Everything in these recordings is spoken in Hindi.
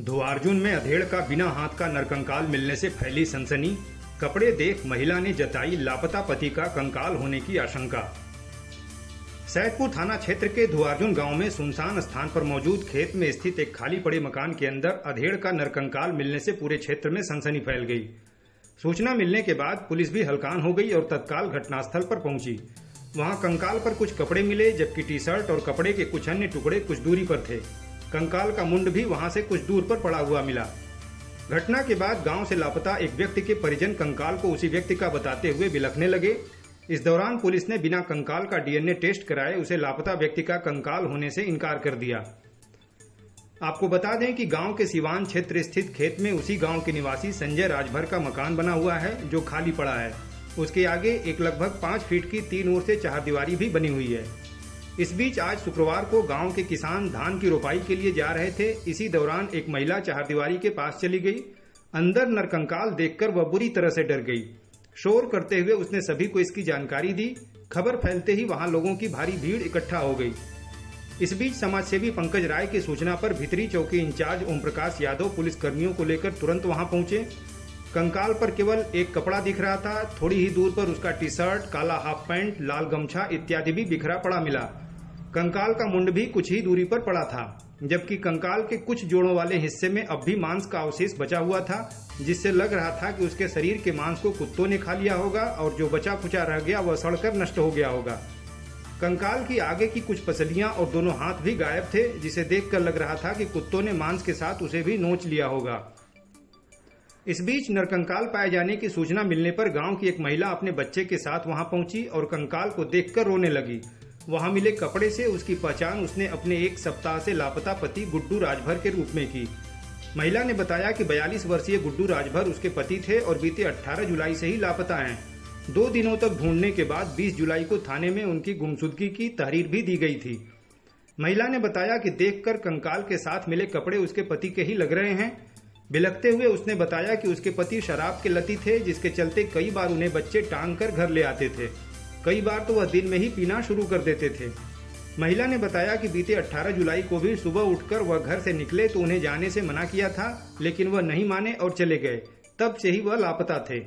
धोआर्जुन में अधेड़ का बिना हाथ का नरकंकाल मिलने से फैली सनसनी। कपड़े देख महिला ने जताई लापता पति का कंकाल होने की आशंका। सैदपुर थाना क्षेत्र के धोआर्जुन गांव में सुनसान स्थान पर मौजूद खेत में स्थित एक खाली पड़े मकान के अंदर अधेड़ का नरकंकाल मिलने से पूरे क्षेत्र में सनसनी फैल गई। सूचना मिलने के बाद पुलिस भी हलकान हो गई और तत्काल घटनास्थल पर पहुंची। वहां कंकाल पर कुछ कपड़े मिले, जबकि टी शर्ट और कपड़े के कुछ अन्य टुकड़े कुछ दूरी पर थे। कंकाल का मुंड भी वहां से कुछ दूर पर पड़ा हुआ मिला। घटना के बाद गांव से लापता एक व्यक्ति के परिजन कंकाल को उसी व्यक्ति का बताते हुए बिलखने लगे। इस दौरान पुलिस ने बिना कंकाल का डीएनए टेस्ट कराए उसे लापता व्यक्ति का कंकाल होने से इनकार कर दिया। आपको बता दें कि गांव के सिवान क्षेत्र स्थित खेत में उसी गांव के निवासी संजय राजभर का मकान बना हुआ है, जो खाली पड़ा है। उसके आगे एक लगभग 5 फीट की 3 ओर से चारदीवारी भी बनी हुई है। इस बीच आज शुक्रवार को गांव के किसान धान की रोपाई के लिए जा रहे थे। इसी दौरान एक महिला चारदीवारी के पास चली गई। अंदर नरकंकाल देखकर वह बुरी तरह से डर गई। शोर करते हुए उसने सभी को इसकी जानकारी दी। खबर फैलते ही वहां लोगों की भारी भीड़ इकट्ठा हो गई। इस बीच समाजसेवी पंकज राय की सूचना पर भितरी चौकी इंचार्ज ओम प्रकाश यादव पुलिस कर्मियों को लेकर तुरंत वहां पहुंचे। कंकाल पर केवल एक कपड़ा दिख रहा था। थोड़ी ही दूर पर उसका टी शर्ट, काला हाफ पैंट, लाल गमछा इत्यादि भी बिखरा पड़ा मिला। कंकाल का मुंड भी कुछ ही दूरी पर पड़ा था, जबकि कंकाल के कुछ जोड़ों वाले हिस्से में अब भी मांस का अवशेष बचा हुआ था, जिससे लग रहा था कि उसके शरीर के मांस को कुत्तों ने खा लिया होगा और जो बचा खुचा रह गया वह सड़कर नष्ट हो गया होगा। कंकाल की आगे की कुछ पसलियां और दोनों हाथ भी गायब थे, जिसे देखकर लग रहा था कि कुत्तों ने मांस के साथ उसे भी नोच लिया होगा। इस बीच नरकंकाल पाए जाने की सूचना मिलने पर गांव की एक महिला अपने बच्चे के साथ वहां पहुंची और कंकाल को देखकर रोने लगी। वहां मिले कपड़े से उसकी पहचान उसने अपने 1 सप्ताह से लापता पति गुड्डू राजभर के रूप में की। महिला ने बताया कि 42 वर्षीय गुड्डू राजभर उसके पति थे और बीते 18 जुलाई से ही लापता हैं। 2 दिनों तक ढूंढने के बाद 20 जुलाई को थाने में उनकी गुमशुदगी की तहरीर भी दी गई थी। महिला ने बताया कि देखकर कंकाल के साथ मिले कपड़े उसके पति के ही लग रहे हैं। बिलखते हुए उसने बताया कि उसके पति शराब के लती थे, जिसके चलते कई बार उन्हें बच्चे टांग कर घर ले आते थे। कई बार तो वह दिन में ही पीना शुरू कर देते थे। महिला ने बताया कि बीते 18 जुलाई को भी सुबह उठकर वह घर से निकले तो उन्हें जाने से मना किया था, लेकिन वह नहीं माने और चले गए। तब से ही वह लापता थे।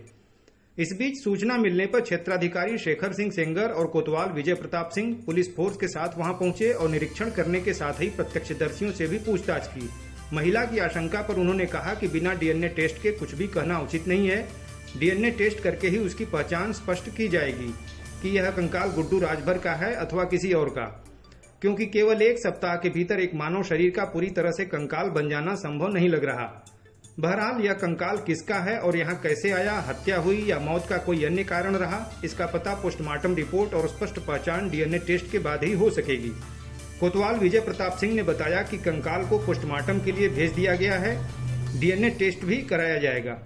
इस बीच सूचना मिलने पर क्षेत्राधिकारी शेखर सिंह सेंगर और कोतवाल विजय प्रताप सिंह पुलिस फोर्स के साथ वहां पहुंचे और निरीक्षण करने के साथ ही प्रत्यक्षदर्शियों से भी पूछताछ की। महिला की आशंका पर उन्होंने कहा कि बिना डीएनए टेस्ट के कुछ भी कहना उचित नहीं है। डीएनए टेस्ट करके ही उसकी पहचान स्पष्ट की जाएगी कि यह कंकाल गुड्डू राजभर का है अथवा किसी और का, क्योंकि केवल 1 सप्ताह के भीतर एक मानव शरीर का पूरी तरह से कंकाल बन जाना संभव नहीं लग रहा। बहरहाल यह कंकाल किसका है और यहाँ कैसे आया, हत्या हुई या मौत का कोई अन्य कारण रहा, इसका पता पोस्टमार्टम रिपोर्ट और स्पष्ट पहचान डीएनए टेस्ट के बाद ही हो सकेगी। कोतवाल विजय प्रताप सिंह ने बताया कि कंकाल को पोस्टमार्टम के लिए भेज दिया गया है। डीएनए टेस्ट भी कराया जाएगा।